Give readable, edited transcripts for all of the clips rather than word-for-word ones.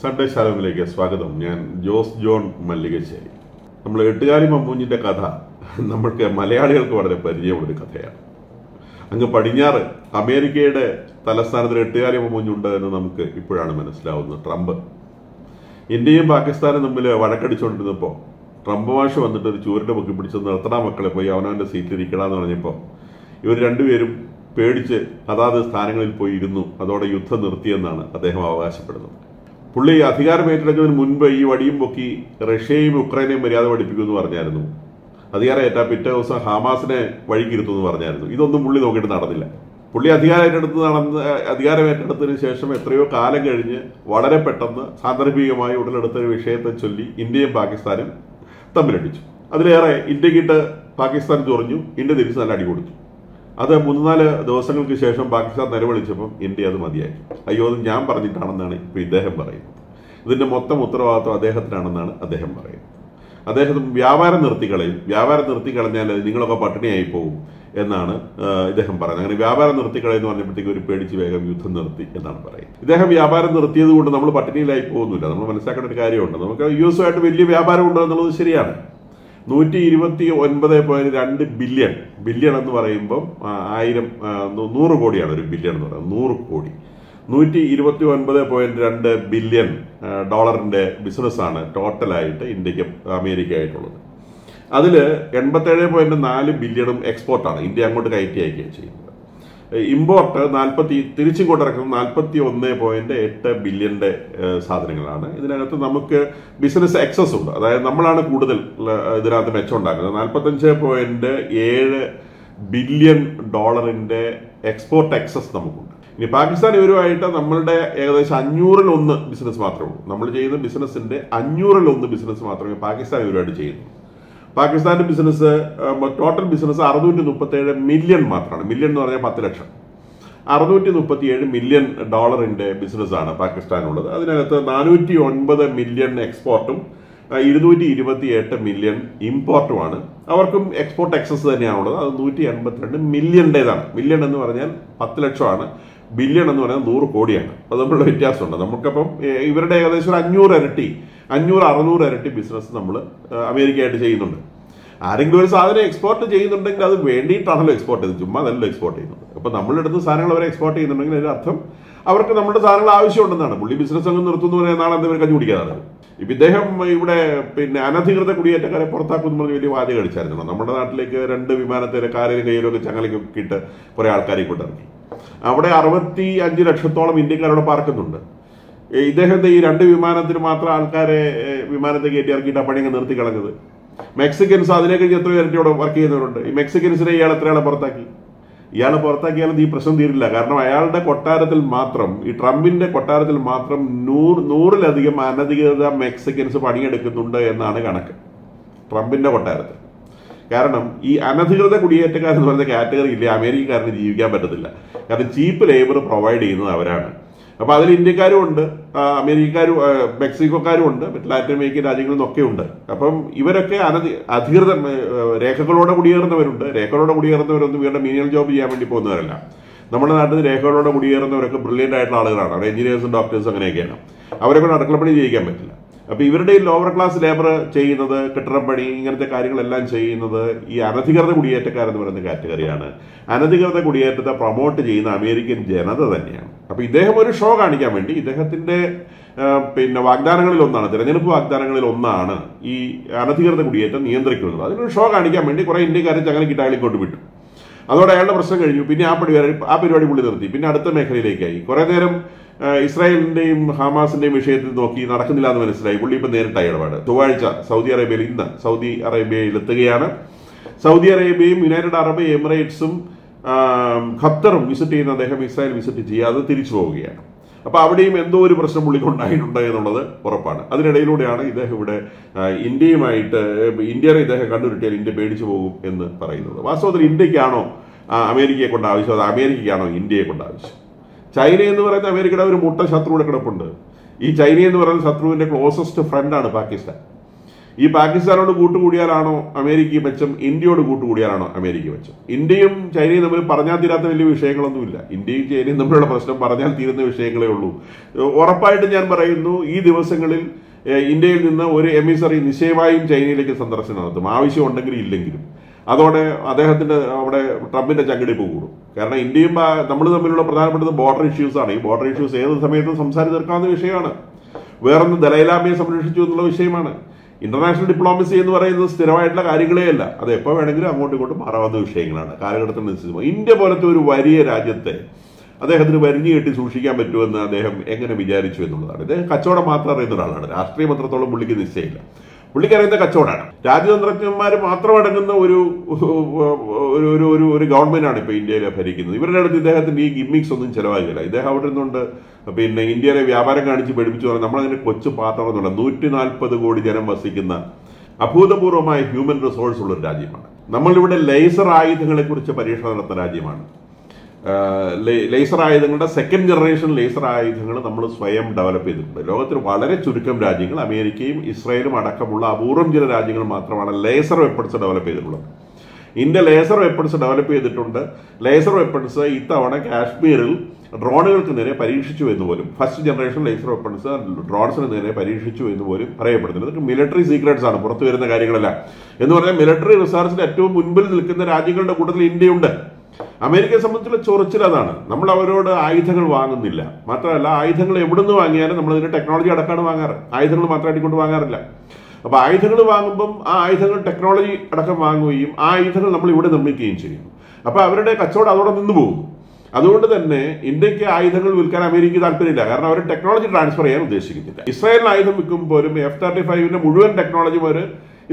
Sunday ശാലോമിലേക്ക് സ്വാഗതം. ഞാൻ Jose John Mallikassery. നമ്മൾ എട്ടുകാലി മമ്മൂഞ്ഞിന്റെ കഥ നമ്മൾക്ക് മലയാളികൾക്ക് വളരെ പരിചയമുള്ളൊരു കഥയാണ്. അങ്ങ് പടിഞ്ഞാറ് അമേരിക്കയുടെ തലസ്ഥാനത്തിൽ എട്ടുകാലി മമ്മൂഞ്ഞുണ്ട് എന്ന് നമുക്ക് ഇപ്പോഴാണ് മനസ്സിലാവുന്നത്. ട്രംപ് ഇന്ത്യയും പാകിസ്ഥാനും തമ്മിൽ വഴക്കടിച്ചുകൊണ്ടിരുന്നപ്പോൾ ട്രംപ് മാഷ് വന്നിട്ട് ഒരു ചൂരിന്റെ പൊക്കി പിടിച്ച് നിർത്തണ മക്കളെ പോയി അവനവന്റെ സീറ്റിൽ ഇരിക്കണമെന്ന് പറഞ്ഞപ്പോൾ ഇവർ രണ്ടുപേരും പേടിച്ച് അതാത് സ്ഥാനങ്ങളിൽ പോയി ഇരുന്നു. അതോടെ യുദ്ധം നിർത്തിയെന്നാണ് അദ്ദേഹം അവകാശപ്പെടുന്നത്. പുള്ളി അധികാരം ഏറ്റെടുക്കുന്നതിന് മുൻപ് ഈ വടിയും പൊക്കി റഷ്യയും ഉക്രൈനെയും മര്യാദ പഠിപ്പിക്കുമെന്ന് പറഞ്ഞായിരുന്നു. അധികാരം ഏറ്റാ പിറ്റേ ദിവസം ഹമാസിനെ വഴിക്കിരുത്തുമെന്ന് പറഞ്ഞായിരുന്നു. ഇതൊന്നും പുള്ളി നോക്കിയിട്ട് നടന്നില്ല. പുള്ളി അധികാരം ഏറ്റെടുത്തതിന് ശേഷം എത്രയോ കാലം കഴിഞ്ഞ് വളരെ പെട്ടെന്ന് സാന്ദർഭികമായി ഉടലെടുത്ത ഒരു വിഷയത്തെ ചൊല്ലി ഇന്ത്യയും പാകിസ്ഥാനും തമ്മിലടിച്ചു. അതിലേറെ ഇന്ത്യക്കിട്ട് പാകിസ്ഥാൻ ചൊറിഞ്ഞു, ഇന്ത്യ തിരിച്ച് നല്ല അടി കൊടുത്തു. അത് 3-4 ദിവസങ്ങൾക്ക് ശേഷം പാകിസ്ഥാൻ നിലവിളിച്ചപ്പം ഇന്ത്യ അത് മതിയാക്കി. അയ്യോ, അത് ഞാൻ പറഞ്ഞിട്ടാണെന്നാണ് ഇപ്പോൾ ഇദ്ദേഹം പറയുന്നത്. ഇതിന്റെ മൊത്തം ഉത്തരവാദിത്വം അദ്ദേഹത്തിനാണെന്നാണ് അദ്ദേഹം പറയുന്നത്. അദ്ദേഹം വ്യാപാരം നിർത്തിക്കളഞ്ഞാൽ നിങ്ങളൊക്കെ പട്ടിണിയായി പോകും എന്നാണ് ഇദ്ദേഹം പറയുന്നത്. അങ്ങനെ വ്യാപാരം നിർത്തിക്കളയെന്ന് പറഞ്ഞപ്പോഴത്തേക്ക് ഒരു പേടിച്ച് വേഗം യുദ്ധം നിർത്തി എന്നാണ് പറയുന്നത്. ഇദ്ദേഹം വ്യാപാരം നിർത്തിയത് കൊണ്ട് നമ്മൾ പട്ടിണിയിലായി പോകുന്നില്ല. നമ്മൾ മനസ്സിലാക്കേണ്ട ഒരു കാര്യമുണ്ട്. നമുക്ക് US ആയിട്ട് വലിയ വ്യാപാരം ഉണ്ട് എന്നുള്ളത് ശരിയാണ്. 129.2 ബില്യൺ എന്ന് പറയുമ്പോൾ 100 കോടിയാണ് ഒരു ബില്യൺ എന്ന് പറയുന്നത്. 100 കോടി 129.2 ബില്യൺ ഡോളറിന്റെ ബിസിനസ്സാണ് ടോട്ടലായിട്ട് ഇന്ത്യക്ക് അമേരിക്കയായിട്ടുള്ളത്. അതിൽ 87.4 ബില്യണും എക്സ്പോർട്ടാണ്. ഇന്ത്യ അങ്ങോട്ട് കയറ്റി അയക്കുകയാണ് ചെയ്യുന്നത്. ഇമ്പോർട്ട് തിരിച്ചിങ്ങോട്ട് ഇറക്കുന്നത് 41.8 ബില്യന്റെ സാധനങ്ങളാണ്. ഇതിനകത്ത് നമുക്ക് ബിസിനസ് എക്സസ് ഉണ്ട്. അതായത് നമ്മളാണ് കൂടുതൽ ഇതിനകത്ത് മെച്ചം ഉണ്ടാക്കുന്നത്. 45.7 ബില്യൺ ഡോളറിന്റെ എക്സ്പോർട്ട് എക്സസ് നമുക്കുണ്ട്. ഇനി പാകിസ്ഥാൻ ഇവരുമായിട്ട് നമ്മളുടെ ഏകദേശം 500-1 ബിസിനസ് മാത്രമേ ഉള്ളൂ. നമ്മൾ ചെയ്യുന്ന ബിസിനസിന്റെ 500-1 ബിസിനസ് മാത്രമേ പാകിസ്ഥാൻ ഇവരുമായിട്ട് ചെയ്യുന്നു. പാകിസ്ഥാന്റെ ബിസിനസ് ടോട്ടൽ ബിസിനസ് 637 മില്യൺ മാത്രമാണ്. മില്യൺ എന്ന് പറഞ്ഞാൽ 10 ലക്ഷം. 637 മില്യൺ ഡോളറിന്റെ ബിസിനസ്സാണ് പാകിസ്ഥാനുള്ളത്. അതിനകത്ത് 409 മില്യൺ എക്സ്പോർട്ടും 228 മില്യൺ ഇമ്പോർട്ടുമാണ്. അവർക്കും എക്സ്പോർട്ട് എക്സസ് തന്നെയാണുള്ളത്. അത് 182 മില്യന്റേതാണ്. മില്യൺ എന്ന് പറഞ്ഞാൽ 10 ലക്ഷമാണ്. ബില്യൺ എന്ന് പറയുന്നത് 100 കോടിയാണ്. അത് തമ്മിലുള്ള വ്യത്യാസമുണ്ട്. നമുക്കപ്പം ഇവരുടെ ഏകദേശം 500-600 ഇരട്ടി ബിസിനസ് നമ്മൾ അമേരിക്കയായിട്ട് ചെയ്യുന്നുണ്ട്. ആരെങ്കിലും ഒരു സാധനം എക്സ്പോർട്ട് ചെയ്യുന്നുണ്ടെങ്കിൽ അത് വേണ്ടിയിട്ടാണല്ലോ എക്സ്പോർട്ട് ചെയ്യുന്നത്, ചുമ്മാ അതല്ലോ എക്സ്പോർട്ട് ചെയ്യുന്നത്. അപ്പൊ നമ്മളെടുത്ത് സാധനങ്ങൾ അവരെ എക്സ്പോർട്ട് ചെയ്യുന്നുണ്ടെങ്കിൽ അതിന്റെ അർത്ഥം അവർക്ക് നമ്മുടെ സാധനങ്ങൾ ആവശ്യമുണ്ടെന്നാണ്. പുള്ളി ബിസിനസ് അങ്ങ് നിർത്തുന്നു പറയുന്ന നാളെ എന്തെങ്കിലും കഞ്ഞി കുടിക്കാതാണ്. ഇപ്പൊ ഇദ്ദേഹം ഇവിടെ അനധികൃത കുടിയേറ്റക്കാരെ പുറത്താക്കുമെന്ന് പറഞ്ഞ് വലിയ വാചകം അടിച്ചായിരുന്നു. നമ്മുടെ നാട്ടിലേക്ക് 2 വിമാനത്തിലെ കാലിലും കയ്യിലും ഒക്കെ ചങ്ങലയ്ക്ക് ഇട്ട് കുറെ ആൾക്കാരെ കൊണ്ടിറങ്ങി. അവിടെ 65 ലക്ഷത്തോളം ഇന്ത്യക്കാരോട് പാർക്കുന്നുണ്ട്. ഇദ്ദേഹത്തെ ഈ 2 വിമാനത്തിന് മാത്രം ആൾക്കാരെ വിമാനത്തെ കയറ്റി ഇറക്കിയിട്ട് ആ പണിയൊക്കെ നിർത്തി കളഞ്ഞത്. മെക്സിക്കൻസ് അതിനെ കഴിഞ്ഞ് എത്രയോ ഇരട്ടിയോടെ വർക്ക് ചെയ്യുന്നവരുണ്ട്. ഈ മെക്സിക്കൻസിനെ ഇയാൾ എത്രയാളെ പുറത്താക്കി. ഇയാളെ പുറത്താക്കിയാലും ഈ പ്രശ്നം തീരില്ല. കാരണം അയാളുടെ കൊട്ടാരത്തിൽ മാത്രം, ഈ ട്രംപിന്റെ കൊട്ടാരത്തിൽ മാത്രം 100-ലധികം അനധികൃത മെക്സിക്കൻസ് പണിയെടുക്കുന്നുണ്ട് എന്നാണ് കണക്ക് ട്രംപിന്റെ കൊട്ടാരത്തിൽ. കാരണം ഈ അനധികൃത കുടിയേറ്റക്കാരെന്ന് പറയുന്ന കാറ്റഗറിയിൽ അമേരിക്കക്കാരന് ജീവിക്കാൻ പറ്റത്തില്ല. കാരണം ചീപ്പ് ലേബർ പ്രൊവൈഡ് ചെയ്യുന്നത് അവരാണ്. അപ്പൊ അതിൽ ഇന്ത്യക്കാരും ഉണ്ട്, അമേരിക്കക്കാരും മെക്സിക്കോക്കാരും ഉണ്ട്, ലാറ്റിൻ അമേരിക്കൻ രാജ്യങ്ങളിൽ നിന്നൊക്കെ ഉണ്ട്. അപ്പം ഇവരൊക്കെ അധികൃത രേഖകളോടെ കുടിയേറുന്നവരുണ്ട്. രേഖകളോടെ കുടിയേറുന്നവരൊന്നും ഇവരുടെ മീനിയൽ ജോബ് ചെയ്യാൻ വേണ്ടി പോകുന്നവരല്ല. നമ്മുടെ നാട്ടിൽ രേഖകളോടെ കുടിയേറുന്നവരൊക്കെ ബ്രില്യൻ്റ് ആയിട്ടുള്ള ആളുകളാണ്. അവർ എഞ്ചിനീയേഴ്സും ഡോക്ടേഴ്സും അങ്ങനെയൊക്കെയാണ്. അവരെ കൊണ്ട് അടുക്കളപ്പണി ചെയ്യിക്കാൻ പറ്റില്ല. അപ്പൊ ഇവരുടെ ഈ ലോവർ ക്ലാസ് ലേബർ ചെയ്യുന്നത്, കെട്ടിടപ്പണി, ഇങ്ങനത്തെ കാര്യങ്ങളെല്ലാം ചെയ്യുന്നത് ഈ അനധികൃത കുടിയേറ്റക്കാരെന്ന് പറയുന്ന കാറ്റഗറിയാണ്. അനധികൃത കുടിയേറ്റത്തെ പ്രൊമോട്ട് ചെയ്യുന്ന അമേരിക്കൻ ജനത തന്നെയാണ്. അപ്പൊ ഇദ്ദേഹം ഒരു ഷോ കാണിക്കാൻ വേണ്ടി ഇദ്ദേഹത്തിന്റെ വാഗ്ദാനങ്ങളിൽ ഒന്നാണ്, തെരഞ്ഞെടുപ്പ് വാഗ്ദാനങ്ങളിൽ ഒന്നാണ് ഈ അനധികൃത കുടിയേറ്റം നിയന്ത്രിക്കുന്നത്. അതിനൊരു ഷോ കാണിക്കാൻ വേണ്ടി കുറെ ഇന്ത്യക്കാരെ ചങ്ങലക്കിട്ട് അയാളെ കൊണ്ട് വിട്ടു. അതോടെ അയാളുടെ പ്രശ്നം കഴിഞ്ഞു. പിന്നെ ആ പരിപാടി പുള്ളി നിർത്തി. പിന്നെ അടുത്ത മേഖലയിലേക്കായി. കുറെ നേരം ഇസ്രായേലിന്റെയും ഹമാസിന്റെയും വിഷയത്തിൽ നോക്കി നടക്കുന്നില്ല എന്ന് മനസ്സിലായി. പുള്ളി ഇപ്പൊ നേരിട്ടായി ഇടപാട്. ചൊവ്വാഴ്ച ഇന്ന് സൗദി അറേബ്യയിൽ എത്തുകയാണ്. സൗദി അറേബ്യയും യുണൈറ്റഡ് അറബ് എമിറേറ്റ്സും ഖത്തറും വിസിറ്റ് ചെയ്യുന്ന അദ്ദേഹം ഇസ്രായേൽ വിസിറ്റ് ചെയ്യാതെ തിരിച്ചു പോവുകയാണ്. അപ്പൊ അവിടെയും എന്തോ ഒരു പ്രശ്നം പുള്ളിക്കുണ്ടായിട്ടുണ്ട് എന്നുള്ളത് ഉറപ്പാണ്. അതിനിടയിലൂടെയാണ് ഇദ്ദേഹം ഇവിടെ ഇന്ത്യനെ ഇദ്ദേഹം കണ്ടുകിട്ടിയാൽ ഇന്ത്യ പേടിച്ചു പോകും എന്ന് പറയുന്നത്. വാസ്തവത്തിൽ ഇന്ത്യക്കാണോ അമേരിക്കയെ കൊണ്ട് ആവശ്യം, അത് അമേരിക്കയ്ക്കാണോ ഇന്ത്യയെ കൊണ്ട് ആവശ്യം? ചൈന എന്ന് പറയുന്ന അമേരിക്കയുടെ ഒരു മുട്ട ശത്രുവിടെ കിടപ്പുണ്ട്. ഈ ചൈന എന്ന് പറയുന്ന ശത്രുവിന്റെ ക്ലോസസ്റ്റ് ഫ്രണ്ടാണ് പാകിസ്ഥാൻ. ഈ പാകിസ്ഥാനോട് കൂട്ടുകൂടിയാലാണോ അമേരിക്ക മെച്ചം, ഇന്ത്യയോട് കൂട്ടുകൂടിയാലാണോ അമേരിക്ക മെച്ചം? ഇന്ത്യയും ചൈനയും തമ്മിൽ പറഞ്ഞാൽ തീരാത്ത വലിയ വിഷയങ്ങളൊന്നുമില്ല. ഇന്ത്യയും ചൈനയും തമ്മിലുള്ള പ്രശ്നം പറഞ്ഞാൽ തീരുന്ന വിഷയങ്ങളേ ഉള്ളൂ. ഉറപ്പായിട്ടും ഞാൻ പറയുന്നു, ഈ ദിവസങ്ങളിൽ ഇന്ത്യയിൽ നിന്ന് ഒരു എമിസറി നിശ്ചയമായും ചൈനയിലേക്ക് സന്ദർശനം നടത്തും, ആവശ്യമുണ്ടെങ്കിലും ഇല്ലെങ്കിലും. അതോടെ അദ്ദേഹത്തിന്റെ അവിടെ ട്രംപിന്റെ ചങ്കടിപ്പ് കൂടും. കാരണം ഇന്ത്യയും നമ്മൾ തമ്മിലുള്ള പ്രധാനപ്പെട്ടത് ബോർഡർ ഇഷ്യൂസ് ആണ്. ഈ ബോർഡർ ഇഷ്യൂസ് ഏത് സമയത്തും സംസാരിച്ച് തീർക്കാവുന്ന വിഷയമാണ്. വേറൊന്ന് ദലൈലാമയെ സംരക്ഷിച്ചു എന്നുള്ള വിഷയമാണ്. ഇന്റർനാഷണൽ ഡിപ്ലോമസി എന്ന് പറയുന്നത് സ്ഥിരമായിട്ടുള്ള കാര്യങ്ങളേ അല്ല, അത് എപ്പോൾ വേണമെങ്കിലും അങ്ങോട്ടും ഇങ്ങോട്ടും മാറാവുന്ന വിഷയങ്ങളാണ് കാലഘട്ടത്തിനനുസരിച്ച്. ഇന്ത്യ പോലത്തെ ഒരു വലിയ രാജ്യത്തെ അദ്ദേഹത്തിന് വരിഞ്ഞു കെട്ടി സൂക്ഷിക്കാൻ പറ്റുമെന്ന് അദ്ദേഹം എങ്ങനെ വിചാരിച്ചു എന്നുള്ളതാണ്. ഇദ്ദേഹം കച്ചവടം മാത്രം അറിയുന്ന ഒരാളാണ്. രാഷ്ട്രീയം അത്രത്തോളം പുള്ളിക്ക് നിശ്ചയമില്ല. പുള്ളിക്ക് അറിയുന്ന കച്ചവടമാണ്. രാജ്യതന്ത്രജ്ഞന്മാർ മാത്രം അടങ്ങുന്ന ഒരു ഗവൺമെന്റാണ് ഇപ്പൊ ഇന്ത്യയിലെ ഭരിക്കുന്നത്. ഇവരുടെ അടുത്ത് ഇദ്ദേഹത്തിന്റെ ഈ ഗിമ്മിക്സ് ഒന്നും ചെലവാകില്ല. ഇദ്ദേഹം അവിടെ നിന്നുകൊണ്ട് പിന്നെ ഇന്ത്യയിലെ വ്യാപാരം കാണിച്ച് പഠിപ്പിച്ചു പറഞ്ഞാൽ നമ്മളതിന്റെ കൊച്ചു പാർട്ണർ എന്നുള്ള 140 കോടി ജനം വസിക്കുന്ന അഭൂതപൂർവമായ ഹ്യൂമൻ റിസോഴ്സ് ഉള്ള ഒരു രാജ്യമാണ്. നമ്മളിവിടെ ലേസർ ആയുധങ്ങളെ കുറിച്ച് പരീക്ഷണം നടത്തുന്ന രാജ്യമാണ്. ലേസർ ആയുധങ്ങളുടെ സെക്കൻഡ് ജനറേഷൻ ലേസർ ആയുധങ്ങൾ നമ്മൾ സ്വയം ഡെവലപ്പ് ചെയ്തിട്ടുണ്ട്. ലോകത്തിൽ വളരെ ചുരുക്കം രാജ്യങ്ങൾ, അമേരിക്കയും ഇസ്രായേലും അടക്കമുള്ള അപൂർവം ചില രാജ്യങ്ങൾ മാത്രമാണ് ലേസർ വെപ്പൺസ് ഡെവലപ്പ് ചെയ്തിട്ടുള്ളത്. ഇന്ത്യ ലേസർ വെപ്പൺസ് ഡെവലപ്പ് ചെയ്തിട്ടുണ്ട്. ലേസർ വെപ്പൺസ് ഇത്തവണ കാശ്മീരിൽ ഡ്രോണുകൾക്ക് നേരെ പരീക്ഷിച്ചു എന്ന് പോലും, ഫസ്റ്റ് ജനറേഷൻ ലേസർ വെപ്പൺസ് ഡ്രോൺസിന് നേരെ പരീക്ഷിച്ചു എന്ന് പോലും പറയപ്പെടുന്നത്. ഇതൊക്കെ മിലിറ്ററി സീക്രട്സ് ആണ്, പുറത്തു വരുന്ന കാര്യങ്ങളല്ല. എന്ന് പറഞ്ഞാൽ മിലിറ്ററി റിസർച്ചിൽ ഏറ്റവും മുൻപിൽ നിൽക്കുന്ന രാജ്യങ്ങളുടെ കൂട്ടത്തിൽ ഇന്ത്യയുണ്ട്. അമേരിക്കയെ സംബന്ധിച്ചുള്ള ചൊറിച്ചിൽ അതാണ്. നമ്മൾ അവരോട് ആയുധങ്ങൾ വാങ്ങുന്നില്ല. മാത്രമല്ല, ആയുധങ്ങൾ എവിടുന്ന് വാങ്ങിയാലും നമ്മൾ അതിന്റെ ടെക്നോളജി അടക്കമാണ് വാങ്ങാറ്, ആയുധങ്ങൾ മാത്രമായിട്ട് കൊണ്ട് വാങ്ങാറില്ല. അപ്പൊ ആയുധങ്ങൾ വാങ്ങുമ്പം ആ ആയുധങ്ങൾ ടെക്നോളജി അടക്കം വാങ്ങുകയും ആ ആയുധങ്ങൾ നമ്മൾ ഇവിടെ നിർമ്മിക്കുകയും ചെയ്യുന്നു. അപ്പൊ അവരുടെ കച്ചവടം അതോടെ നിന്ന് പോകുന്നു. അതുകൊണ്ട് തന്നെ ഇന്ത്യക്ക് ആയുധങ്ങൾ വിൽക്കാൻ അമേരിക്കയ്ക്ക് താല്പര്യമില്ല. കാരണം അവർ ടെക്നോളജി ട്രാൻസ്ഫർ ചെയ്യാൻ ഉദ്ദേശിക്കുന്നില്ല. ഇസ്രായേലിന് ആയുധം വിൽക്കുമ്പോഴും F-35 മുഴുവൻ ടെക്നോളജി അവർ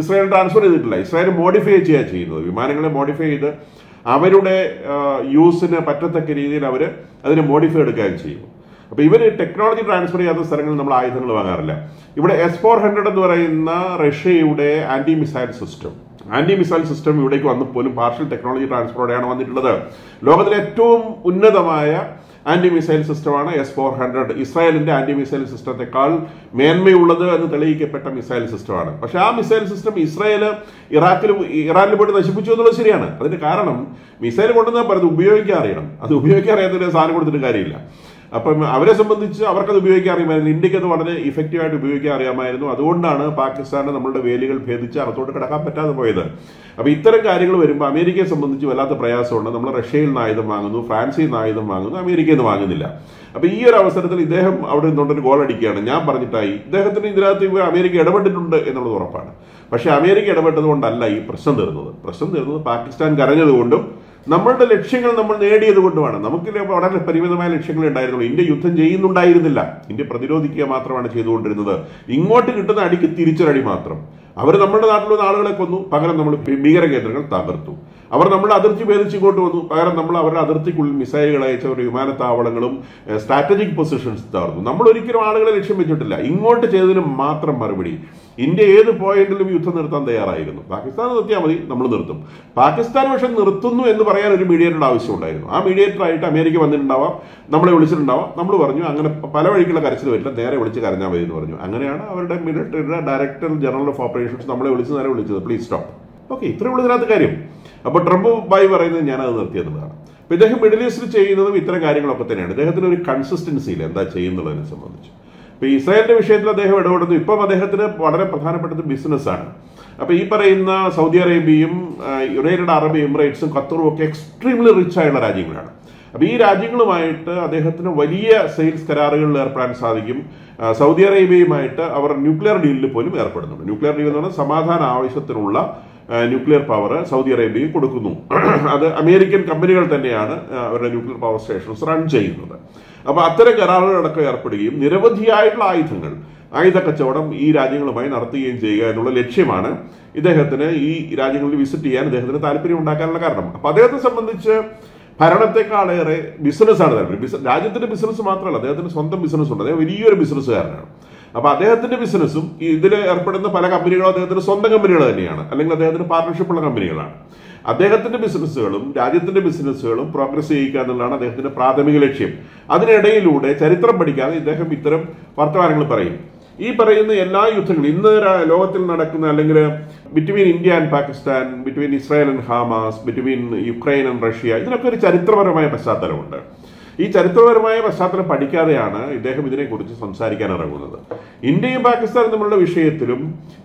ഇസ്രായേൽ ട്രാൻസ്ഫർ ചെയ്തിട്ടില്ല. ഇസ്രായേൽ മോഡിഫൈ ചെയ്യുക ചെയ്യുന്നത്, വിമാനങ്ങളെ മോഡിഫൈ ചെയ്ത് അവരുടെ യൂസിന് പറ്റത്തക്ക രീതിയിൽ അവർ അതിനെ മോഡിഫൈ എടുക്കുകയും ചെയ്യും. അപ്പൊ ഇവർ ടെക്നോളജി ട്രാൻസ്ഫർ ചെയ്യാത്ത സ്ഥലങ്ങളിൽ നമ്മൾ ആയുധങ്ങൾ വാങ്ങാറില്ല. ഇവിടെ S-400 എന്ന് പറയുന്ന റഷ്യയുടെ ആന്റി മിസൈൽ സിസ്റ്റം ഇവിടേക്ക് വന്നപ്പോലും പാർഷ്യൽ ടെക്നോളജി ട്രാൻസ്ഫറോടെയാണ് വന്നിട്ടുള്ളത്. ലോകത്തിലെ ഏറ്റവും ഉന്നതമായ ആന്റി മിസൈൽ സിസ്റ്റമാണ് S-400. ഇസ്രായേലിന്റെ ആന്റി മിസൈൽ സിസ്റ്റത്തെക്കാൾ മേന്മയുള്ളത് എന്ന് തെളിയിക്കപ്പെട്ട മിസൈൽ സിസ്റ്റമാണ്. പക്ഷെ ആ മിസൈൽ സിസ്റ്റം ഇസ്രായേൽ ഇറാനിൽ പോയിട്ട് നശിപ്പിച്ചു എന്നുള്ളത് ശരിയാണ്. അതിന്റെ കാരണം മിസൈൽ കൊണ്ടുവന്നാൽ പറയുന്നത് ഉപയോഗിക്കാൻ അറിയണം. അത് ഉപയോഗിക്കാൻ അറിയാത്തതിന് സാധനം കൊടുത്തിട്ട് കാര്യമില്ല. അപ്പം അവരെ സംബന്ധിച്ച് അവർക്കത് ഉപയോഗിക്കാൻ അറിയാമായിരുന്നു. ഇന്ത്യക്ക് അത് വളരെ ഇഫക്റ്റീവായിട്ട് ഉപയോഗിക്കാൻ അറിയാമായിരുന്നു. അതുകൊണ്ടാണ് പാകിസ്ഥാന് നമ്മളുടെ വേലികൾ ഭേദിച്ച് അകത്തോട്ട് കിടക്കാൻ പറ്റാതെ പോയത്. അപ്പൊ ഇത്തരം കാര്യങ്ങൾ വരുമ്പോൾ അമേരിക്കയെ സംബന്ധിച്ച് വല്ലാത്ത പ്രയാസമുണ്ട്. നമ്മൾ റഷ്യയിൽ നിന്ന് ആയുധം വാങ്ങുന്നു, ഫ്രാൻസിൽ നിന്ന് ആയുധം വാങ്ങുന്നു, അമേരിക്കയിൽ നിന്ന് വാങ്ങുന്നില്ല. അപ്പൊ ഈ ഒരു അവസരത്തിൽ ഇദ്ദേഹം അവിടെ നിന്നുകൊണ്ടൊരു ഗോൾ അടിക്കുകയാണ്. ഞാൻ പറഞ്ഞിട്ടായി ഇദ്ദേഹത്തിന് ഇതിനകത്ത് അമേരിക്ക ഇടപെട്ടിട്ടുണ്ട് എന്നുള്ളത് ഉറപ്പാണ്. പക്ഷെ അമേരിക്ക ഇടപെട്ടത് കൊണ്ടല്ല ഈ പ്രശ്നം തീർന്നത് പാകിസ്ഥാൻ കരഞ്ഞതുകൊണ്ടും നമ്മളുടെ ലക്ഷ്യങ്ങൾ നമ്മൾ നേടിയത് കൊണ്ടുമാണ്. നമുക്ക് വളരെ പരിമിതമായ ലക്ഷ്യങ്ങൾ ഉണ്ടായിരുന്നുള്ളൂ. ഇന്ത്യ യുദ്ധം ചെയ്യുന്നുണ്ടായിരുന്നില്ല, ഇന്ത്യ പ്രതിരോധിക്കുക മാത്രമാണ് ചെയ്തുകൊണ്ടിരുന്നത്. ഇങ്ങോട്ട് കിട്ടുന്ന അടിക്ക് തിരിച്ചൊരടി മാത്രം. അവർ നമ്മുടെ നാട്ടിലുള്ള ആളുകളെ കൊന്നു, പകരം നമ്മൾ ഭീകര കേന്ദ്രങ്ങൾ തകർത്തു. അവർ നമ്മുടെ അതിർത്തി ഭേദിച്ച് ഇങ്ങോട്ട് വന്നു, പകരം നമ്മൾ അവരുടെ അതിർത്തിക്കുള്ളിൽ മിസൈലുകൾ അയച്ച ഒരു വിമാനത്താവളങ്ങളും സ്ട്രാറ്റജിക് പൊസിഷൻസ് തകർന്നു. നമ്മൾ ഒരിക്കലും ആളുകളെ ലക്ഷ്യം വെച്ചിട്ടില്ല. ഇങ്ങോട്ട് ചെയ്തതിന് മാത്രം മറുപടി ഇന്ത്യ ഏത് പോയിന്റിലും യുദ്ധം നിർത്താൻ തയ്യാറായിരുന്നു. പാകിസ്ഥാൻ നിർത്തിയാൽ മതി, നമ്മൾ നിർത്തും. പാകിസ്ഥാൻ പക്ഷെ നിർത്തുന്നു എന്ന് പറയാൻ ഒരു മീഡിയേറ്ററുടെ ആവശ്യമുണ്ടായിരുന്നു. ആ മീഡിയേറ്ററായിട്ട് അമേരിക്ക വന്നിട്ടുണ്ടാവാം, നമ്മളെ വിളിച്ചിട്ടുണ്ടാവാം. നമ്മൾ പറഞ്ഞു അങ്ങനെ പല വഴിക്കുള്ള കരച്ചിൽ വരില്ല, നേരെ വിളിച്ച് കരഞ്ഞാൽ മതി എന്ന് പറഞ്ഞു. അങ്ങനെയാണ് അവരുടെ മിലിറ്ററിയുടെ ഡയറക്ടർ ജനറൽ ഓഫ് ഓപ്പറേഷൻസ് നമ്മളെ വിളിച്ച് നേരെ വിളിച്ചത്, പ്ലീസ് സ്റ്റോപ്പ്. ഓക്കെ, ഇത്രയും ഉള്ളതിനകത്ത് കാര്യം. അപ്പൊ ട്രംപ് ബായി പറയുന്നത് ഞാനത് നിർത്തിയെന്നുള്ളതാണ്. അപ്പൊ ഇദ്ദേഹം മിഡിൽ ഈസ്റ്റിൽ ചെയ്യുന്നതും ഇത്തരം കാര്യങ്ങളൊക്കെ തന്നെയാണ്. ഇദ്ദേഹത്തിന് ഒരു കൺസിസ്റ്റൻസി ഇല്ല എന്താ ചെയ്യുന്നുള്ളതിനെ സംബന്ധിച്ച്. ഇപ്പൊ ഇസ്രായേലിന്റെ വിഷയത്തിൽ അദ്ദേഹം ഇടപെടുന്നു. ഇപ്പം അദ്ദേഹത്തിന് വളരെ പ്രധാനപ്പെട്ടത് ബിസിനസ്സാണ്. അപ്പൊ ഈ പറയുന്ന സൗദി അറേബ്യയും യുണൈറ്റഡ് അറബ് എമിറേറ്റ്സും ഖത്തറും ഒക്കെ എക്സ്ട്രീംലി റിച്ച് ആയുള്ള രാജ്യങ്ങളാണ്. അപ്പൊ ഈ രാജ്യങ്ങളുമായിട്ട് അദ്ദേഹത്തിന് വലിയ സെയിൽസ് കരാറുകളിൽ ഏർപ്പെടാൻ സാധിക്കും. സൗദി അറേബ്യയുമായിട്ട് അവർ ന്യൂക്ലിയർ ഡീലിൽ പോലും ഏർപ്പെടുന്നുണ്ട്. ന്യൂക്ലിയർ ഡീൽ എന്ന് പറഞ്ഞാൽ സമാധാന ആവശ്യത്തിനുള്ള ന്യൂക്ലിയർ പവർ സൗദി അറേബ്യയിൽ കൊടുക്കുന്നു. അത് അമേരിക്കൻ കമ്പനികൾ തന്നെയാണ് അവരുടെ ന്യൂക്ലിയർ പവർ സ്റ്റേഷൻസ് റൺ ചെയ്യുന്നത്. അപ്പൊ അത്തരം കരാറുകളടക്കം ഏർപ്പെടുകയും നിരവധിയായിട്ടുള്ള ആയുധ കച്ചവടം ഈ രാജ്യങ്ങളുമായി നടത്തുകയും ചെയ്യുക എന്നുള്ള ലക്ഷ്യമാണ് ഇദ്ദേഹത്തിന് ഈ രാജ്യങ്ങളിൽ വിസിറ്റ് ചെയ്യാൻ ഇദ്ദേഹത്തിന് താല്പര്യം ഉണ്ടാക്കാനുള്ള കാരണം. അപ്പൊ അദ്ദേഹത്തെ സംബന്ധിച്ച് ഭരണത്തെക്കാളേറെ ബിസിനസ്സാണ് താല്പര്യം. രാജ്യത്തിന്റെ ബിസിനസ് മാത്രമല്ല, അദ്ദേഹത്തിന് സ്വന്തം ബിസിനസ് ഉണ്ട്. അദ്ദേഹം വലിയൊരു ബിസിനസ്സുകാരനാണ്. അപ്പൊ അദ്ദേഹത്തിന്റെ ബിസിനസ്സും ഇതിൽ ഏർപ്പെടുന്ന പല കമ്പനികളും അദ്ദേഹത്തിന്റെ സ്വന്തം കമ്പനികൾ തന്നെയാണ്, അല്ലെങ്കിൽ അദ്ദേഹത്തിന് പാർട്ണർഷിപ്പുള്ള കമ്പനികളാണ്. അദ്ദേഹത്തിന്റെ ബിസിനസ്സുകളും രാജ്യത്തിന്റെ ബിസിനസ്സുകളും പ്രോഗ്രസ് ചെയ്യിക്കുക എന്നുള്ളതാണ് അദ്ദേഹത്തിന്റെ പ്രാഥമിക ലക്ഷ്യം. അതിനിടയിലൂടെ ചരിത്രം പഠിക്കാതെ ഇദ്ദേഹം ഇത്തരം വർത്തമാനങ്ങൾ പറയും. ഈ പറയുന്ന എല്ലാ യുദ്ധങ്ങളും ഇന്ന് ലോകത്തിൽ നടക്കുന്ന, അല്ലെങ്കിൽ between India and Pakistan, between Israel and Hamas, between Ukraine and Russia, ഇതിനൊക്കെ ഒരു ചരിത്രപരമായ പശ്ചാത്തലമുണ്ട്. ഈ ചരിത്രപരമായ പശ്ചാത്തലം പഠിക്കാതെയാണ് ഇദ്ദേഹം ഇതിനെക്കുറിച്ച് സംസാരിക്കാൻ ഇറങ്ങുന്നത്. ഇന്ത്യയും പാകിസ്ഥാനും തമ്മിലുള്ള വിഷയത്തിലും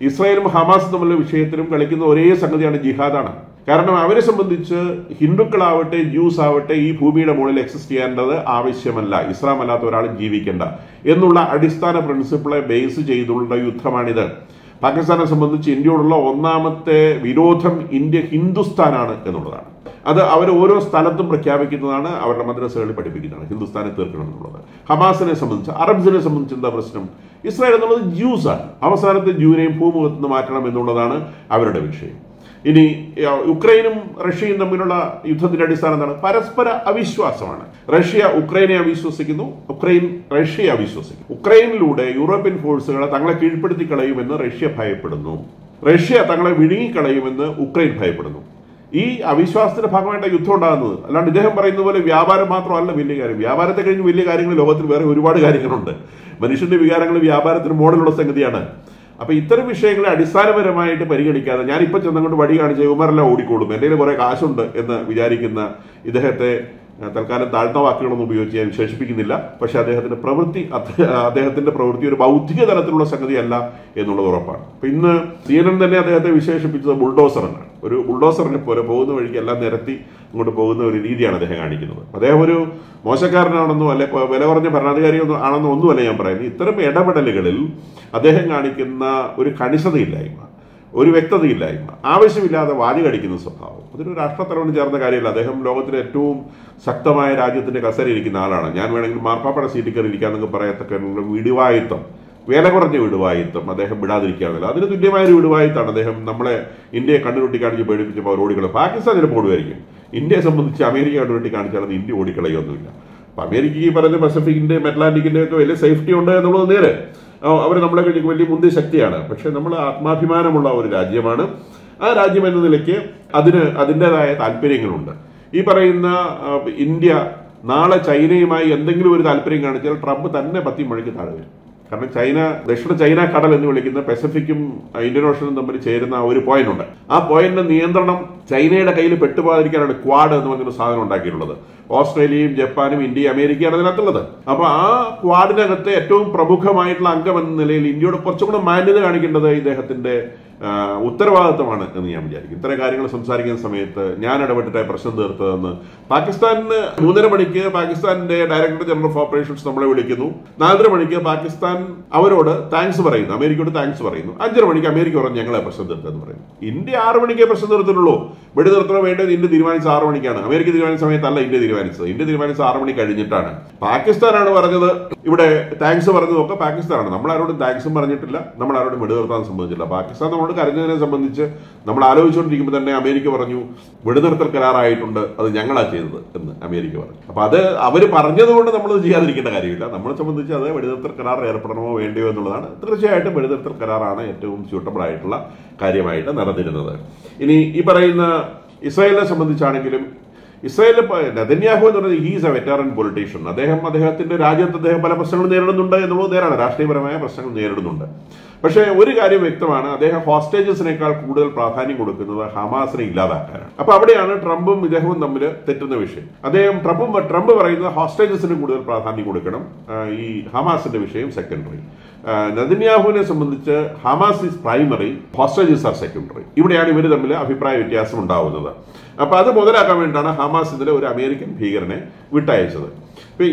ഇസ്രായേലും ഹമാസും തമ്മിലുള്ള വിഷയത്തിലും കളിക്കുന്ന ഒരേ സംഗതിയാണ് ജിഹാദാണ്. കാരണം അവരെ സംബന്ധിച്ച് ഹിന്ദുക്കളാവട്ടെ ജ്യൂസ് ആവട്ടെ ഈ ഭൂമിയുടെ മുകളിൽ എക്സിസ്റ്റ് ചെയ്യേണ്ടത് ആവശ്യമല്ല, ഇസ്ലാം അല്ലാത്ത ഒരാളും ജീവിക്കേണ്ട എന്നുള്ള അടിസ്ഥാന പ്രിൻസിപ്പിളെ ബേസ് ചെയ്തുള്ള യുദ്ധമാണിത്. പാകിസ്ഥാനെ സംബന്ധിച്ച് ഇന്ത്യയോടുള്ള ഒന്നാമത്തെ വിരോധം ഇന്ത്യ ഹിന്ദുസ്ഥാനാണ് എന്നുള്ളതാണ്. അത് അവർ ഓരോ സ്ഥലത്തും പ്രഖ്യാപിക്കുന്നതാണ്, അവരുടെ മദ്രസകളിൽ പഠിപ്പിക്കുന്നതാണ്, ഹിന്ദുസ്ഥാനെ തീർക്കണം എന്നുള്ളത്. ഹമാസിനെ സംബന്ധിച്ച്, അറബ്സിനെ സംബന്ധിച്ച് എന്താ പ്രശ്നം? ഇസ്രായേൽ എന്നുള്ളത് ജ്യൂസാണ്. അവസാനത്തെ ജ്യൂനെയും ഭൂമുഖത്ത് നിന്ന് മാറ്റണം എന്നുള്ളതാണ് അവരുടെ വിഷയം. ഇനി യുക്രൈനും റഷ്യയും തമ്മിലുള്ള യുദ്ധത്തിന്റെ അടിസ്ഥാനം എന്താണ്? പരസ്പര അവിശ്വാസമാണ്. റഷ്യ ഉക്രൈനെ അവിശ്വസിക്കുന്നു, ഉക്രൈൻ റഷ്യയെ അവിശ്വസിക്കുന്നു. ഉക്രൈനിലൂടെ യൂറോപ്യൻ ഫോഴ്സുകളെ തങ്ങളെ കീഴ്പ്പെടുത്തി കളയുമെന്ന് റഷ്യ ഭയപ്പെടുന്നു, റഷ്യ തങ്ങളെ വിഴുങ്ങിക്കളയുമെന്ന് ഉക്രൈൻ ഭയപ്പെടുന്നു. ഈ അവിശ്വാസത്തിന്റെ ഭാഗമായിട്ട് യുദ്ധം ഉണ്ടാകുന്നത്. അല്ലാണ്ട് ഇദ്ദേഹം പറയുന്ന പോലെ വ്യാപാരം മാത്രമല്ല വലിയ കാര്യം. വ്യാപാരത്തെ കഴിഞ്ഞ് വലിയ കാര്യങ്ങൾ ലോകത്തിൽ വേറെ ഒരുപാട് കാര്യങ്ങളുണ്ട്. മനുഷ്യന്റെ വികാരങ്ങൾ വ്യാപാരത്തിന് മോഡലുള്ള സംഗതിയാണ്. അപ്പൊ ഇത്തരം വിഷയങ്ങളെ അടിസ്ഥാനപരമായിട്ട് പരിഗണിക്കാതെ ഞാനിപ്പോൾ ചെന്നങ്ങോട്ട് വഴി കാണിച്ച ഇവരെല്ലാം ഓടിക്കോളും, എൻ്റെ കുറെ കാശുണ്ട് എന്ന് വിചാരിക്കുന്ന ഇദ്ദേഹത്തെ തൽക്കാലം താഴ്ന്ന വാക്കുകളൊന്നും ഉപയോഗിച്ച് ഞാൻ വിശേഷിപ്പിക്കുന്നില്ല. പക്ഷെ അദ്ദേഹത്തിന്റെ പ്രവൃത്തി ഒരു ബൗദ്ധിക തലത്തിലുള്ള സംഗതിയല്ല എന്നുള്ളത് ഉറപ്പാണ്. അപ്പൊ ഇന്ന് CNN തന്നെ അദ്ദേഹത്തെ വിശേഷിപ്പിച്ചത് ബുൾഡോസറാണ്. ഒരു ബുൾഡോസറിനെ പോലെ പോകുന്ന വഴിക്ക് എല്ലാം നിരത്തി ഇങ്ങോട്ട് പോകുന്ന ഒരു രീതിയാണ് അദ്ദേഹം കാണിക്കുന്നത്. അദ്ദേഹം ഒരു മോശക്കാരനാണെന്നോ അല്ലെ വില കുറഞ്ഞ ഭരണാധികാരി ആണെന്നോ ഒന്നുമല്ല ഞാൻ പറയുന്നത്. ഇത്തരം ഇടപെടലുകളിൽ അദ്ദേഹം കാണിക്കുന്ന ഒരു കണിശതയില്ലായ്മ, ഒരു വ്യക്തതയില്ലായ്മ, ആവശ്യമില്ലാതെ വാരി കടിക്കുന്ന സ്വഭാവം, അതൊരു രാഷ്ട്രത്തലവന് ചേർന്ന കാര്യമല്ല. അദ്ദേഹം ലോകത്തിലെ ഏറ്റവും ശക്തമായ രാജ്യത്തിന്റെ കസേരയിരിക്കുന്ന ആളാണ്. ഞാൻ വേണമെങ്കിൽ മാർപ്പാപ്പയുടെ സീറ്റിൽ കയറി ഇരിക്കാന്നൊക്കെ പറയത്തക്ക വിടുവായുത്തം, വില കുറഞ്ഞ വിടുവായുത്തം അദ്ദേഹം വിടാതിരിക്കുകയാണല്ലോ. അതിന് തുല്യമായൊരു വിടുവായുത്താണ് അദ്ദേഹം നമ്മളെ ഇന്ത്യയെ കണ്ണുരുട്ടി കാണിച്ച് പേടിപ്പിച്ചപ്പോൾ അവർ ഓടിക്കളയും. പാകിസ്ഥാൻ ചിലപ്പോൾ ഓടുമായിരിക്കും. ഇന്ത്യയെ സംബന്ധിച്ച് അമേരിക്ക കണ്ണുരുട്ടി കാണിച്ചാൽ ഇന്ത്യ ഓടിക്കളയൊന്നുമില്ല. അപ്പൊ അമേരിക്ക ഈ പറയുന്ന പസഫിക്കിന്റെ അറ്റ്ലാന്റിക്കിന്റെ ഒക്കെ വലിയ സേഫ്റ്റി ഉണ്ട് എന്നുള്ളത് നേരെ, അവർ നമ്മളെ കഴിഞ്ഞ് വലിയ മുന്തിയ ശക്തിയാണ്. പക്ഷെ നമ്മൾ ആത്മാഭിമാനമുള്ള ഒരു രാജ്യമാണ്. ആ രാജ്യം എന്ന നിലയ്ക്ക് അതിൻ്റെതായ താല്പര്യങ്ങളുണ്ട്. ഈ പറയുന്ന ഇന്ത്യ നാളെ ചൈനയുമായി എന്തെങ്കിലും ഒരു താല്പര്യം കാണിച്ചാൽ ട്രംപ് തന്നെ പത്തി മണിക്ക് താഴെ വരും. കാരണം ദക്ഷിണ ചൈന കടൽ എന്ന് വിളിക്കുന്ന പസഫിക്കും ഇന്ത്യൻ ഓഷനും തമ്മിൽ ചേരുന്ന ഒരു പോയിന്റ് ഉണ്ട്. ആ പോയിന്റിന്റെ നിയന്ത്രണം ചൈനയുടെ കയ്യിൽ പെട്ടുപോകാതിരിക്കാനാണ് ക്വാഡ് എന്ന് പറഞ്ഞൊരു സാധനം ഉണ്ടാക്കിയിട്ടുള്ളത്. ഓസ്ട്രേലിയയും ജപ്പാനും ഇന്ത്യയും അമേരിക്കയാണ് അതിനകത്തുള്ളത്. അപ്പൊ ആ ക്വാഡിനകത്ത് ഏറ്റവും പ്രമുഖമായിട്ടുള്ള അംഗം എന്ന നിലയിൽ ഇന്ത്യയോട് കുറച്ചും കൂടെ മാന്യത കാണിക്കേണ്ടത് ഇദ്ദേഹത്തിന്റെ ഉത്തരവാദിത്തമാണ് എന്ന് ഞാൻ വിചാരിക്കും. ഇത്തരം കാര്യങ്ങൾ സംസാരിക്കുന്ന സമയത്ത് ഞാൻ ഇടപെട്ടിട്ട് പ്രശ്നം തീർത്തതെന്ന് പാകിസ്ഥാനിന് 3:30 മണിക്ക് പാകിസ്ഥാന്റെ ഡയറക്ടർ ജനറൽ ഓഫ് ഓപ്പറേഷൻസ് നമ്മളെ വിളിക്കുന്നു. 4:30 മണിക്ക് പാകിസ്ഥാൻ അവരോട് താങ്ക്സ് പറയുന്നു, അമേരിക്കയോട് താങ്ക്സ് പറയുന്നു. 5:30 മണിക്ക് അമേരിക്ക പറഞ്ഞു ഞങ്ങളെ പ്രശ്നം തീർത്തെന്ന് പറയുന്നു. ഇന്ത്യ 6 മണിക്കേ പ്രശ്നം തീർത്തിട്ടുള്ളൂ. വെടി നിർത്തണോ വേണ്ടത് ഇന്ത്യ തീരുമാനിച്ച 6 മണിക്കാണ്. അമേരിക്ക തീരുമാനിച്ച സമയത്തല്ല ഇന്ത്യ തീരുമാനിച്ചത്. ഇന്ത്യ തീരുമാനിച്ച 6 മണി കഴിഞ്ഞിട്ടാണ്. പാകിസ്ഥാനാണ് പറഞ്ഞത് ഇവിടെ താങ്ക്സ് പറഞ്ഞതൊക്കെ പാകിസ്ഥാനാണ്. നമ്മളാരോടും താങ്ക്സും പറഞ്ഞിട്ടില്ല, നമ്മളാരോടും വെടി നിർത്താൻ സംബന്ധിച്ചില്ല. പാകിസ്ഥാൻ നമ്മളോട് കരഞ്ഞതിനെ സംബന്ധിച്ച് നമ്മൾ ആലോചിച്ചുകൊണ്ടിരിക്കുമ്പോൾ തന്നെ അമേരിക്ക പറഞ്ഞു വെടിനിർത്തൽ കരാറായിട്ടുണ്ട്, അത് ഞങ്ങളാ ചെയ്തത് എന്ന് അമേരിക്ക പറഞ്ഞു. അപ്പൊ അത് അവര് പറഞ്ഞതുകൊണ്ട് നമ്മളത് ചെയ്യാതിരിക്കേണ്ട കാര്യമില്ല. നമ്മളെ സംബന്ധിച്ച് അത് വെടിനിർത്തൽ കരാർ ഏർപ്പെടണമോ വേണ്ടയോ എന്നുള്ളതാണ്. തീർച്ചയായിട്ടും വെടിനിർത്തൽ കരാറാണ് ഏറ്റവും സ്യൂട്ടബിൾ ആയിട്ടുള്ള കാര്യമായിട്ട് നടന്നിരുന്നത്. ഇനി ഈ പറയുന്ന ഇസ്രായേലിനെ സംബന്ധിച്ചാണെങ്കിലും ഇസ്രായേലിൽ നെതന്യാഹു എന്ന് പറയുന്നത് ഹീസ് എ വെറ്ററൻ പൊളിറ്റീഷ്യൻ. അദ്ദേഹത്തിന്റെ രാജ്യത്ത് അദ്ദേഹം പല പ്രശ്നങ്ങളും നേരിടുന്നുണ്ട് എന്നുള്ളത് നേരാണ്. രാഷ്ട്രീയപരമായ പ്രശ്നങ്ങൾ നേരിടുന്നുണ്ട്. പക്ഷേ ഒരു കാര്യം വ്യക്തമാണ്, അദ്ദേഹം ഹോസ്റ്റേജസിനേക്കാൾ കൂടുതൽ പ്രാധാന്യം കൊടുക്കുന്നത് ഹമാസിനെ ഇല്ലാതാക്കാനാണ്. അപ്പൊ അവിടെയാണ് ട്രംപും ഇദ്ദേഹവും തമ്മിൽ തെറ്റുന്ന വിഷയം. ട്രംപ് പറയുന്നത് ഹോസ്റ്റേജസിന് കൂടുതൽ പ്രാധാന്യം കൊടുക്കണം, ഈ ഹമാസിന്റെ വിഷയം സെക്കൻഡറി. നെതന്യാഹുവിനെ സംബന്ധിച്ച് Hamas is primary, hostages are secondary. ഇവിടെയാണ് ഇവർ തമ്മിൽ അഭിപ്രായ വ്യത്യാസം ഉണ്ടാവുന്നത്. അപ്പൊ അത് മുതലാക്കാൻ വേണ്ടിയിട്ടാണ് ഹമാസ് ഇതിലെ ഒരു അമേരിക്കൻ ഭീകരനെ വിട്ടയച്ചത്.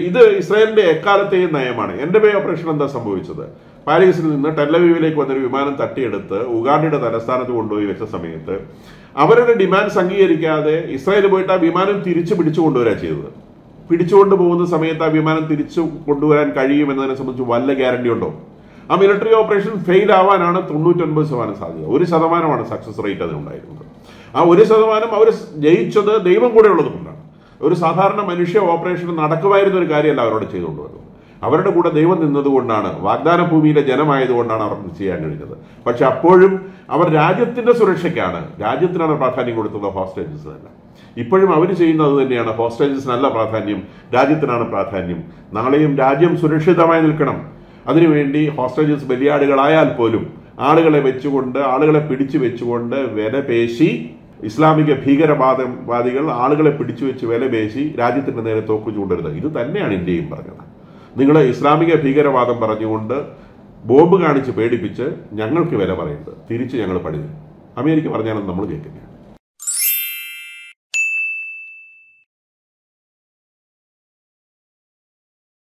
ഇത് ഇസ്രായേലിന്റെ എക്കാലത്തെയും നയമാണ്. എൻഡബേ ഓപ്പറേഷൻ എന്താ സംഭവിച്ചത്? പാരീസിൽ നിന്ന് ടെല്ലവീവിലേക്ക് വന്നൊരു വിമാനം തട്ടിയെടുത്ത് ഉഗാണ്ടയുടെ തലസ്ഥാനത്ത് കൊണ്ടുപോയി വെച്ച സമയത്ത് അവരുടെ ഡിമാൻഡ്സ് അംഗീകരിക്കാതെ ഇസ്രായേൽ പോയിട്ട് ആ വിമാനം തിരിച്ചു പിടിച്ചു കൊണ്ടുവരാ ചെയ്തത്. പിടിച്ചുകൊണ്ട് പോകുന്ന സമയത്ത് ആ വിമാനം തിരിച്ചു കൊണ്ടുവരാൻ കഴിയുമെന്നതിനെ സംബന്ധിച്ച് വല്ല ഗ്യാരണ്ടി ഉണ്ടോ? ആ മിലിറ്ററി ഓപ്പറേഷൻ ഫെയിൽ ആവാനാണ് 99% സാധ്യത. 1% സക്സസ് റേറ്റ് അതിനുണ്ടായിരുന്നത്. ആ 1% അവർ ജയിച്ചത് ദൈവം കൂടെ ഉള്ളത് കൊണ്ടാണ്. ഒരു സാധാരണ മനുഷ്യ ഓപ്പറേഷൻ നടക്കുമായിരുന്ന ഒരു കാര്യമല്ല അവരോട് ചെയ്തുകൊണ്ടുവരുന്നത്. അവരുടെ കൂടെ ദൈവം നിന്നതുകൊണ്ടാണ്, വാഗ്ദാന ഭൂമിയിലെ ജനമായതുകൊണ്ടാണ് അവർക്ക് ചെയ്യാൻ കഴിഞ്ഞത്. പക്ഷെ അപ്പോഴും അവർ രാജ്യത്തിന്റെ സുരക്ഷയ്ക്കാണ്, രാജ്യത്തിനാണ് പ്രാധാന്യം കൊടുത്തത്, ഹോസ്റ്റേജസിനല്ല. ഇപ്പോഴും അവർ ചെയ്യുന്നത് അത് തന്നെയാണ്. ഹോസ്റ്റേജസിനല്ല പ്രാധാന്യം, രാജ്യത്തിനാണ് പ്രാധാന്യം. നാളെയും രാജ്യം സുരക്ഷിതമായി നിൽക്കണം. അതിനുവേണ്ടി ഹോസ്റ്റേജസ് ബലിയാടുകളായാൽ പോലും ആളുകളെ വെച്ചുകൊണ്ട്, ആളുകളെ പിടിച്ചു വെച്ചുകൊണ്ട് വിലപേശി, ഇസ്ലാമിക ഭീകരവാദികൾ ആളുകളെ പിടിച്ചു വെച്ച് വിലപേശി രാജ്യത്തിന്റെ നേരെ തോക്ക് ചൂണ്ടരുത്. ഇത് തന്നെയാണ് ഇന്ത്യയും പറഞ്ഞത്. നിങ്ങൾ ഇസ്ലാമിക ഭീകരവാദം പറഞ്ഞുകൊണ്ട് ബോംബ് കാണിച്ച് പേടിപ്പിച്ച് ഞങ്ങൾക്ക് വില പറയുന്നത് തിരിച്ച് ഞങ്ങൾ പണി തരും. അമേരിക്ക പറഞ്ഞാലും നമ്മൾ കേൾക്കില്ല.